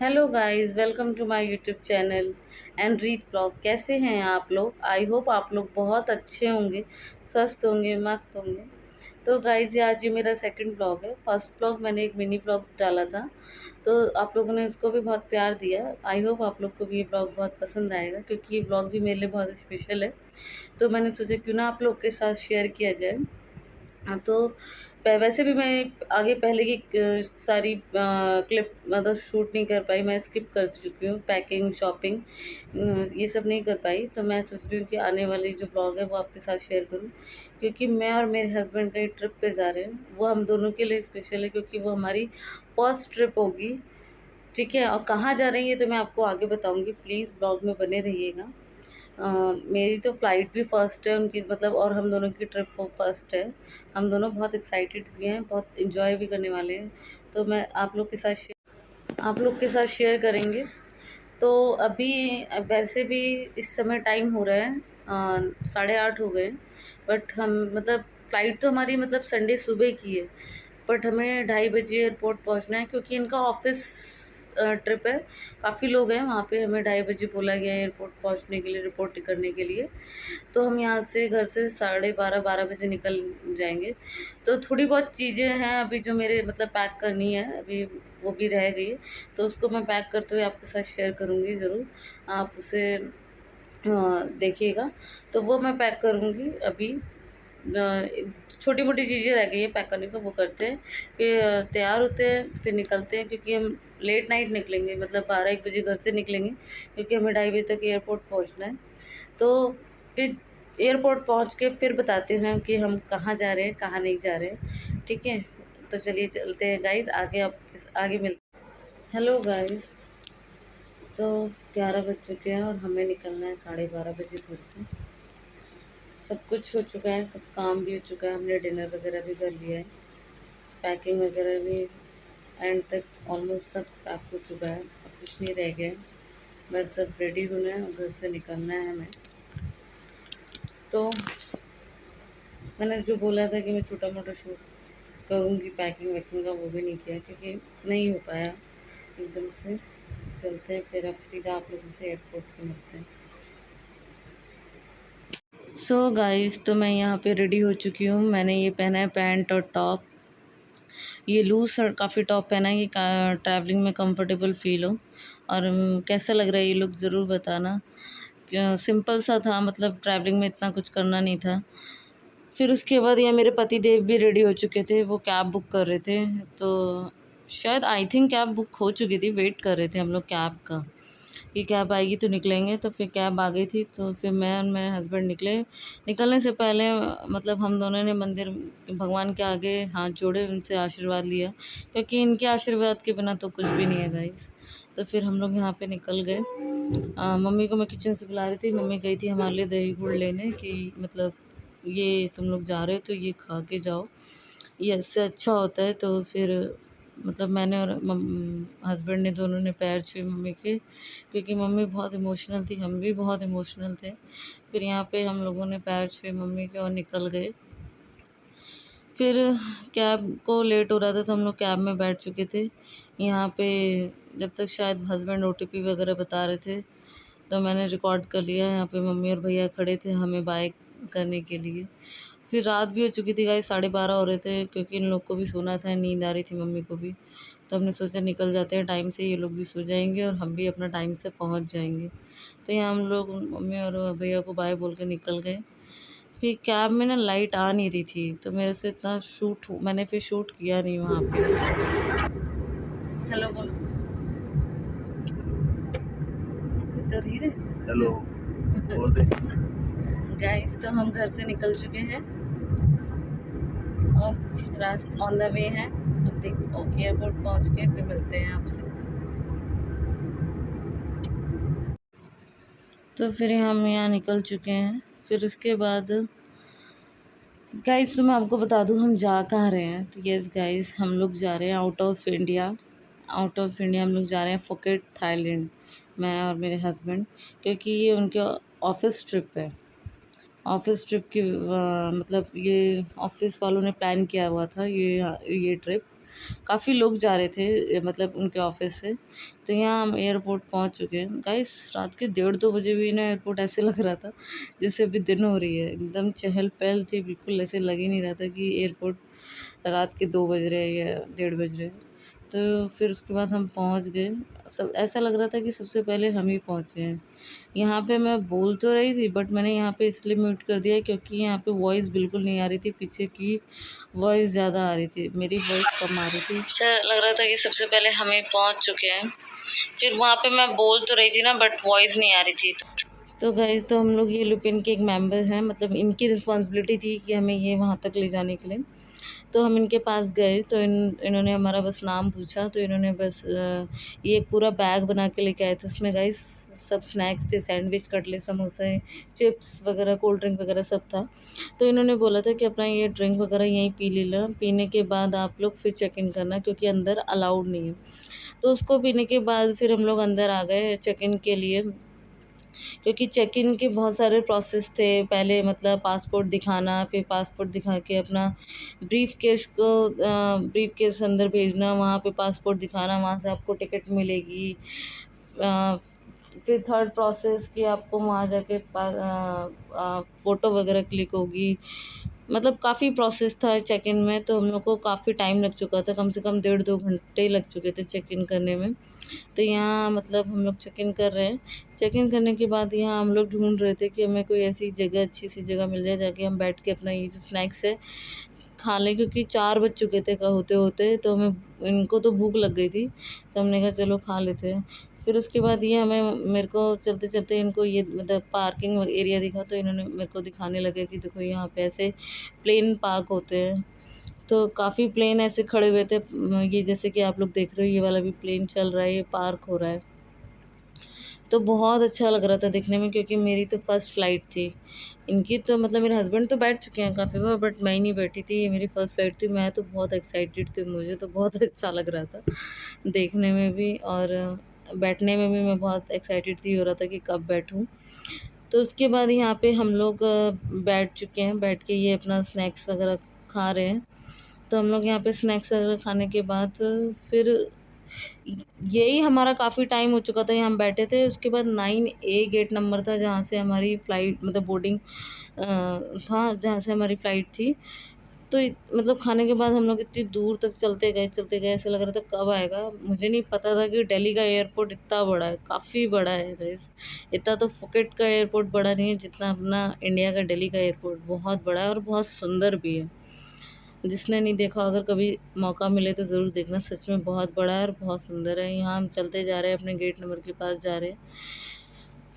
Hello guys, welcome to my YouTube channel and Reet vlog. कैसे हैं आप लोग? आई होप आप लोग बहुत अच्छे होंगे, स्वस्थ होंगे, मस्त होंगे। तो गाइस, ये मेरा सेकंड व्लॉग है। फर्स्ट व्लॉग मैंने एक मिनी व्लॉग डाला था, तो आप लोगों ने उसको भी बहुत प्यार दिया। आई होप आप लोग को भी ये व्लॉग बहुत पसंद आएगा, क्योंकि ये व्लॉग भी मेरे लिए बहुत स्पेशल है। तो मैंने सोचा क्यों ना आप लोग के साथ शेयर किया जाए। हाँ, तो वैसे भी मैं आगे पहले की सारी क्लिप मतलब शूट नहीं कर पाई, मैं स्किप कर चुकी हूँ। पैकिंग, शॉपिंग, ये सब नहीं कर पाई। तो मैं सोच रही हूँ कि आने वाली जो व्लॉग है वो आपके साथ शेयर करूँ, क्योंकि मैं और मेरे हस्बैंड कहीं ट्रिप पे जा रहे हैं। वो हम दोनों के लिए स्पेशल है, क्योंकि वो हमारी फर्स्ट ट्रिप होगी। ठीक है, और कहाँ जा रही है तो मैं आपको आगे बताऊँगी। प्लीज़ ब्लॉग में बने रहिएगा। मेरी तो फ़्लाइट भी फ़र्स्ट है उनकी, मतलब, और हम दोनों की ट्रिप वो फ़र्स्ट है। हम दोनों बहुत एक्साइटेड भी हैं, बहुत एंजॉय भी करने वाले हैं। तो मैं आप लोग के साथ शेयर करेंगे। तो अभी वैसे भी इस समय टाइम हो रहा है 8:30 हो गए हैं। बट हम मतलब फ़्लाइट तो हमारी मतलब संडे सुबह की है, बट हमें 2:30 बजे एयरपोर्ट पहुंचना है, क्योंकि इनका ऑफिस ट्रिप है। काफ़ी लोग हैं वहाँ पे। हमें 2:30 बजे बोला गया है एयरपोर्ट पहुंचने के लिए, रिपोर्ट करने के लिए। तो हम यहाँ से घर से 12:30 बजे निकल जाएंगे। तो थोड़ी बहुत चीज़ें हैं अभी जो मेरे मतलब पैक करनी है अभी, वो भी रह गई है। तो उसको मैं पैक करते हुए आपके साथ शेयर करूँगी ज़रूर। आप उसे देखिएगा। तो वो मैं पैक करूँगी अभी। छोटी मोटी चीज़ें रह गई हैं पैक करने को, वो करते हैं। फिर तैयार होते हैं, फिर निकलते हैं, क्योंकि हम लेट नाइट निकलेंगे, मतलब 12-1 बजे घर से निकलेंगे, क्योंकि हमें 2:30 बजे तक एयरपोर्ट पहुंचना है। तो फिर एयरपोर्ट पहुंच के फिर बताते हैं कि हम कहाँ जा रहे हैं, कहाँ नहीं जा रहे हैं। ठीक है, तो चलिए चलते हैं गाइस, आगे आगे मिलते हैं। हेलो गाइस, तो 11 बज चुके हैं और हमें निकलना है 12:30 बजे घर से। सब कुछ हो चुका है, सब काम भी हो चुका है, हमने डिनर वगैरह भी कर लिया है। पैकिंग वगैरह भी एंड तक ऑलमोस्ट सब पैक हो चुका है, अब कुछ नहीं रह गया है। बस सब रेडी होना है और घर से निकलना है हमें। तो मैंने जो बोला था कि मैं छोटा मोटा शूट करूँगी पैकिंग वैकिंग का, वो भी नहीं किया, क्योंकि नहीं हो पाया एकदम से। चलते हैं फिर, अब सीधा आप लोगों से एयरपोर्ट पे मिलते हैं। सो गाइस, तो मैं यहाँ पे रेडी हो चुकी हूँ। मैंने ये पहना है पैंट और टॉप। ये लूज़ और काफ़ी टॉप पहना है कि ट्रैवलिंग में कंफर्टेबल फ़ील हो। और कैसा लग रहा है ये लुक ज़रूर बताना। सिंपल सा था, मतलब ट्रैवलिंग में इतना कुछ करना नहीं था। फिर उसके बाद ये मेरे पति देव भी रेडी हो चुके थे, वो कैब बुक कर रहे थे। तो शायद आई थिंक कैब बुक हो चुकी थी, वेट कर रहे थे हम लोग कैब का कि कैब आएगी तो निकलेंगे। तो फिर कैब आ गई थी, तो फिर मैं और मेरे हस्बैंड निकले। निकलने से पहले मतलब हम दोनों ने मंदिर भगवान के आगे हाथ जोड़े, उनसे आशीर्वाद लिया, क्योंकि इनके आशीर्वाद के बिना तो कुछ भी नहीं है गाइस। तो फिर हम लोग यहाँ पे निकल गए। मम्मी को मैं किचन से बुला रही थी। मम्मी गई थी हमारे लिए दही गुड़ लेने, कि मतलब ये तुम लोग जा रहे हो तो ये खा के जाओ, ये इससे अच्छा होता है। तो फिर मतलब मैंने और हस्बैंड ने दोनों ने पैर छुए मम्मी के, क्योंकि मम्मी बहुत इमोशनल थी, हम भी बहुत इमोशनल थे। फिर यहाँ पे हम लोगों ने पैर छुए मम्मी के और निकल गए। फिर कैब को लेट हो रहा था, तो हम लोग कैब में बैठ चुके थे यहाँ पे। जब तक शायद हस्बैंड ओटीपी वगैरह बता रहे थे, तो मैंने रिकॉर्ड कर लिया। यहाँ पे मम्मी और भैया खड़े थे हमें बाय करने के लिए। फिर रात भी हो चुकी थी गाइस, 12:30 हो रहे थे, क्योंकि इन लोग को भी सोना था, नींद आ रही थी मम्मी को भी। तो हमने सोचा निकल जाते हैं टाइम से, ये लोग भी सो जाएंगे और हम भी अपना टाइम से पहुंच जाएंगे। तो यहाँ हम लोग मम्मी और भैया को बाय बोल के निकल गए। फिर कैब में ना लाइट आ नहीं रही थी, तो मेरे से इतना मैंने फिर शूट किया नहीं वहाँ पे। हेलो बोलो। इतना धीरे। हेलो। और दे। गाइस, तो हम घर से निकल चुके हैं और रास्ते ऑन द वे हैं। अब देख एयरपोर्ट पहुंच के फिर मिलते हैं आपसे। तो फिर हम यहाँ निकल चुके हैं। फिर उसके बाद गाइस, तो मैं आपको बता दूँ हम जा कहाँ रहे हैं। तो यस गाइस, हम लोग जा रहे हैं out of India. Out of India हम लोग जा रहे हैं फुकेट, थाईलैंड, मैं और मेरे हस्बैंड, क्योंकि ये उनके ऑफिस ट्रिप है। ऑफिस ट्रिप की मतलब ये ऑफिस वालों ने प्लान किया हुआ था ये ट्रिप। काफ़ी लोग जा रहे थे मतलब उनके ऑफिस से। तो यहाँ हम एयरपोर्ट पहुँच चुके हैं गाइस। रात के 1:30-2 बजे भी ना एयरपोर्ट ऐसे लग रहा था जैसे अभी दिन हो रही है, एकदम चहल पहल थी, बिल्कुल ऐसे लग ही नहीं रहा था कि एयरपोर्ट रात के 2 बज रहे हैं या 1:30 बज रहे हैं। तो फिर उसके बाद हम पहुँच गए। सब ऐसा लग रहा था कि सबसे पहले हम ही पहुँचे हैं। यहाँ पे मैं बोल तो रही थी बट मैंने यहाँ पे इसलिए म्यूट कर दिया क्योंकि यहाँ पे वॉइस बिल्कुल नहीं आ रही थी, पीछे की वॉइस ज़्यादा आ रही थी, मेरी वॉइस कम आ रही थी। ऐसा लग रहा था कि सबसे पहले हम ही पहुँच चुके हैं। फिर वहाँ पे मैं बोल तो रही थी ना बट वॉइस नहीं आ रही थी। तो गाइज़ तो हम लोग ये लुपिन के एक मेंबर हैं, मतलब इनकी रिस्पॉन्सिबिलिटी थी कि हमें ये वहाँ तक ले जाने के लिए। तो हम इनके पास गए तो इन्होंने हमारा बस नाम पूछा, तो इन्होंने बस ये एक पूरा बैग बना के लेके आए थे। उसमें गाइस सब स्नैक्स थे, सैंडविच, कटलेट, समोसे, चिप्स वगैरह, कोल्ड ड्रिंक वगैरह सब था। तो इन्होंने बोला था कि अपना ये ड्रिंक वगैरह यहीं पी लेना, पीने के बाद आप लोग फिर चेक इन करना क्योंकि अंदर अलाउड नहीं है। तो उसको पीने के बाद फिर हम लोग अंदर आ गए चेक इन के लिए, क्योंकि चेक इन के बहुत सारे प्रोसेस थे। पहले मतलब पासपोर्ट दिखाना, फिर पासपोर्ट दिखा के अपना ब्रीफ केस अंदर भेजना, वहाँ पे पासपोर्ट दिखाना, वहाँ से आपको टिकट मिलेगी। अ, फिर थर्ड प्रोसेस कि आपको वहाँ जाके फ़ोटो वगैरह क्लिक होगी। मतलब काफ़ी प्रोसेस था चेक इन में, तो हम लोग को काफ़ी टाइम लग चुका था, कम से कम 1.5-2 घंटे लग चुके थे चेक इन करने में। तो यहाँ मतलब हम लोग चेक इन कर रहे हैं। चेक इन करने के बाद यहाँ हम लोग ढूँढ रहे थे कि हमें कोई ऐसी जगह, अच्छी सी जगह मिल जाए जाके हम बैठ के अपना ये जो स्नैक्स है खा लें, क्योंकि 4 बज चुके थे होते-होते, तो हमें इनको तो भूख लग गई थी। तो हमने कहा चलो खा लेते हैं। फिर उसके बाद ये हमें मेरे को चलते-चलते इनको ये मतलब पार्किंग एरिया दिखा, तो इन्होंने मेरे को दिखाने लगे कि देखो यहाँ पे ऐसे प्लेन पार्क होते हैं। तो काफ़ी प्लेन ऐसे खड़े हुए थे, ये जैसे कि आप लोग देख रहे हो ये वाला भी प्लेन चल रहा है, ये पार्क हो रहा है। तो बहुत अच्छा लग रहा था देखने में, क्योंकि मेरी तो फर्स्ट फ्लाइट थी। इनकी तो मतलब मेरे हस्बैंड तो बैठ चुके हैं काफ़ी बार, बट मैं ही नहीं बैठी थी, ये मेरी फर्स्ट फ्लाइट थी। मैं तो बहुत एक्साइटेड थी, मुझे तो बहुत अच्छा लग रहा था देखने में भी, और बैठने में भी मैं बहुत एक्साइटेड थी, हो रहा था कि कब बैठूँ। तो उसके बाद यहाँ पे हम लोग बैठ चुके हैं, बैठ के ये अपना स्नैक्स वगैरह खा रहे हैं। तो हम लोग यहाँ पे स्नैक्स वगैरह खाने के बाद फिर यही हमारा काफ़ी टाइम हो चुका था, यहाँ हम बैठे थे। उसके बाद 9A गेट नंबर था जहाँ से हमारी फ़्लाइट मतलब बोर्डिंग था, जहाँ से हमारी फ़्लाइट थी। तो मतलब खाने के बाद हम लोग इतनी दूर तक चलते गए, ऐसा लग रहा था कब आएगा। मुझे नहीं पता था कि दिल्ली का एयरपोर्ट इतना बड़ा है, काफ़ी बड़ा है गाइस। इतना तो फुकेट का एयरपोर्ट बड़ा नहीं है जितना अपना इंडिया का दिल्ली का एयरपोर्ट बहुत बड़ा है और बहुत सुंदर भी है। जिसने नहीं देखा, अगर कभी मौका मिले तो ज़रूर देखना, सच में बहुत बड़ा है और बहुत सुंदर है। यहाँ हम चलते जा रहे हैं, अपने गेट नंबर के पास जा रहे हैं।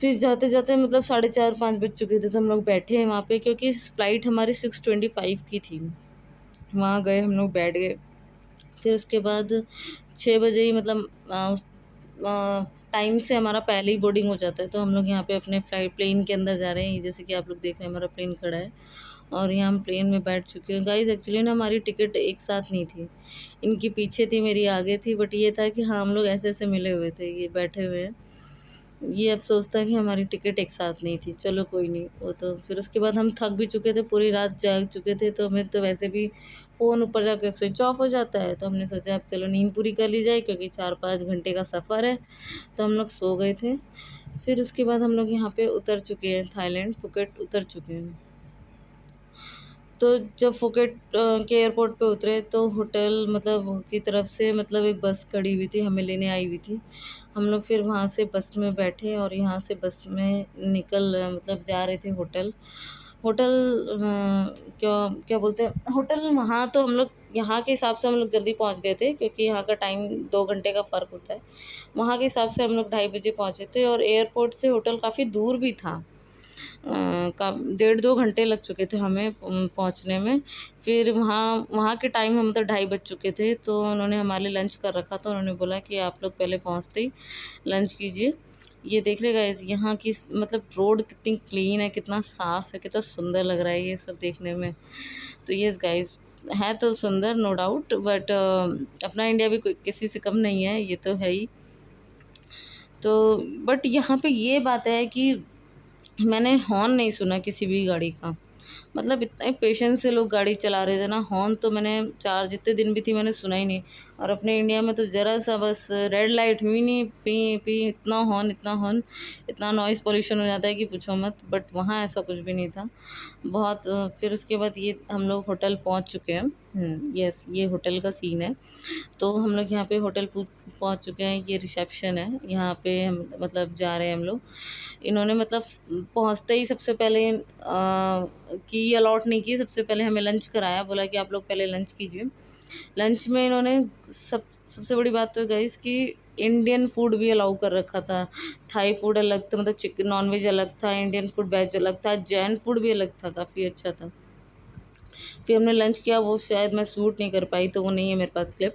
फिर जाते-जाते मतलब 4:30-5 बज चुके थे, तो हम लोग बैठे हैं वहाँ पे, क्योंकि फ़्लाइट हमारी 6:25 की थी। वहाँ गए, हम लोग बैठ गए। फिर उसके बाद 6 बजे ही मतलब टाइम से हमारा पहले ही बोर्डिंग हो जाता है। तो हम लोग यहाँ पे अपने प्लेन के अंदर जा रहे हैं। जैसे कि आप लोग देख रहे हैं, हमारा प्लेन खड़ा है और यहाँ हम प्लेन में बैठ चुके हैं। गाइस एक्चुअली ना हमारी टिकट एक साथ नहीं थी, इनकी पीछे थी, मेरी आगे थी। बट ये था कि हाँ, हम लोग ऐसे-ऐसे मिले हुए थे, ये बैठे हुए हैं। ये अफ़सोस था कि हमारी टिकट एक साथ नहीं थी। चलो कोई नहीं, वो तो फिर उसके बाद हम थक भी चुके थे, पूरी रात जाग चुके थे, तो हमें तो वैसे भी फ़ोन ऊपर जाके स्विच ऑफ हो जाता है। तो हमने सोचा अब चलो नींद पूरी कर ली जाए, क्योंकि 4-5 घंटे का सफ़र है। तो हम लोग सो गए थे। फिर उसके बाद हम लोग यहाँ पे उतर चुके हैं, थाईलैंड फुकेट उतर चुके हैं। तो जब फुकेट के एयरपोर्ट पे उतरे, तो होटल मतलब की तरफ से मतलब एक बस खड़ी हुई थी, हमें लेने आई हुई थी। हम लोग फिर वहाँ से बस में बैठे और यहाँ से बस में मतलब जा रहे थे होटल। होटल क्या क्या बोलते हैं होटल, वहाँ तो हम लोग यहाँ के हिसाब से हम लोग जल्दी पहुँच गए थे, क्योंकि यहाँ का टाइम 2 घंटे का फ़र्क होता है। वहाँ के हिसाब से हम लोग 2:30 बजे पहुँचे थे, और एयरपोर्ट से होटल काफ़ी दूर भी था। का 1.5-2 घंटे लग चुके थे हमें पहुँचने में। फिर वहाँ वहाँ के टाइम हम तो 2:30 बज चुके थे, तो उन्होंने हमारे लिए लंच कर रखा था। उन्होंने बोला कि आप लोग पहले पहुँचते ही लंच कीजिए। ये देख रहे गाइस, यहाँ की मतलब रोड कितनी क्लीन है, कितना साफ़ है, कितना सुंदर लग रहा है ये सब देखने में। तो यस गाइस, है तो सुंदर नो डाउट, बट अपना इंडिया भी कोई किसी से कम नहीं है, ये तो है ही। तो बट यहाँ पे ये बात है कि मैंने हॉर्न नहीं सुना किसी भी गाड़ी का। मतलब इतने पेशेंस से लोग गाड़ी चला रहे थे ना। हॉर्न तो मैंने 4 जितने दिन भी थी मैंने सुना ही नहीं। और अपने इंडिया में तो ज़रा सा बस रेड लाइट हुई नहीं, पी पी इतना हॉर्न, इतना हॉर्न, इतना नॉइज़ पॉल्यूशन हो जाता है कि पूछो मत। बट वहाँ ऐसा कुछ भी नहीं था। बहुत फिर उसके बाद ये हम लोग होटल पहुँच चुके हैं। यस, ये होटल का सीन है। तो हम लोग यहाँ पे होटल पहुँच चुके हैं। ये रिसेप्शन है, यहाँ पे हम मतलब जा रहे हैं हम लोग। इन्होंने मतलब पहुँचते ही सबसे पहले की अलॉट नहीं की, सबसे पहले हमें लंच कराया, बोला कि आप लोग पहले लंच कीजिए। लंच में इन्होंने सबसे बड़ी बात तो गाइस कि इंडियन फूड भी अलाउ कर रखा था। थाई फूड अलग था, मतलब चिकन नॉन वेज अलग था, इंडियन फूड वेज अलग था, जैन फूड भी अलग था, काफ़ी अच्छा था। फिर हमने लंच किया, वो शायद मैं शूट नहीं कर पाई तो वो नहीं है मेरे पास क्लिप।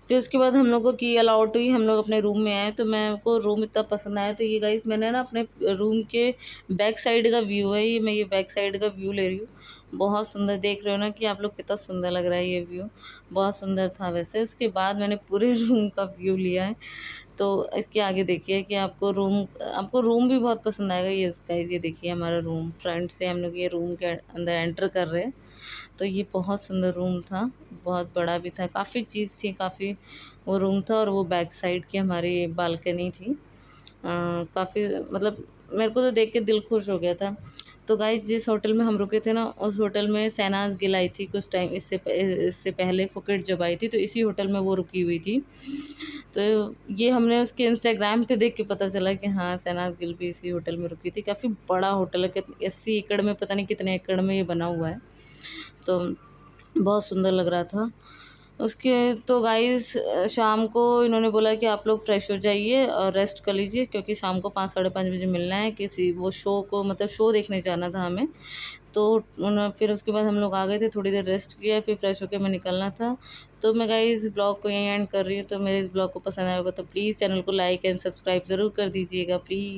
फिर उसके बाद हम लोगों को की अलाउट हुई, हम लोग अपने रूम में आए। तो मेरे को रूम इतना पसंद आया, तो ये गाइस मैंने ना अपने रूम के बैक साइड का व्यू है ये, मैं ये बैक साइड का व्यू ले रही हूँ। बहुत सुंदर देख रहे हो ना कि आप लोग, कितना सुंदर लग रहा है ये व्यू, बहुत सुंदर था वैसे। उसके बाद मैंने पूरे रूम का व्यू लिया है। तो इसके आगे देखिए कि आपको रूम भी बहुत पसंद आएगा। ये गाइस ये देखिए हमारा रूम, फ्रंट से हम लोग ये रूम के अंदर एंटर कर रहे हैं। तो ये बहुत सुंदर रूम था, बहुत बड़ा भी था, काफ़ी चीज़ थी, काफ़ी वो रूम था। और वो बैक साइड की हमारी बालकनी थी। काफ़ी मतलब मेरे को तो देख के दिल खुश हो गया था। तो गाइस जिस होटल में हम रुके थे ना, उस होटल में शहनाज गिल आई थी कुछ टाइम इससे पहले फुकेट जब आई थी, तो इसी होटल में वो रुकी हुई थी। तो ये हमने उसके इंस्टाग्राम पे देख के पता चला कि हाँ, शहनाज गिल भी इसी होटल में रुकी थी। काफ़ी बड़ा होटल है, 80 एकड़ में, पता नहीं कितने एकड़ में ये बना हुआ है। तो बहुत सुंदर लग रहा था। उसके तो गाइस शाम को इन्होंने बोला कि आप लोग फ्रेश हो जाइए और रेस्ट कर लीजिए, क्योंकि शाम को 5 साढ़े 5 बजे मिलना है किसी वो शो को, मतलब शो देखने जाना था हमें। तो फिर उसके बाद हम लोग आ गए थे, थोड़ी देर रेस्ट किया, फिर फ्रेश होकर हमें निकलना था। तो मैं गाइस ब्लॉग को यहीं एंड कर रही हूँ। तो मेरे इस ब्लॉग को पसंद आया होगा तो प्लीज़ चैनल को लाइक एंड सब्सक्राइब ज़रूर कर दीजिएगा प्लीज़।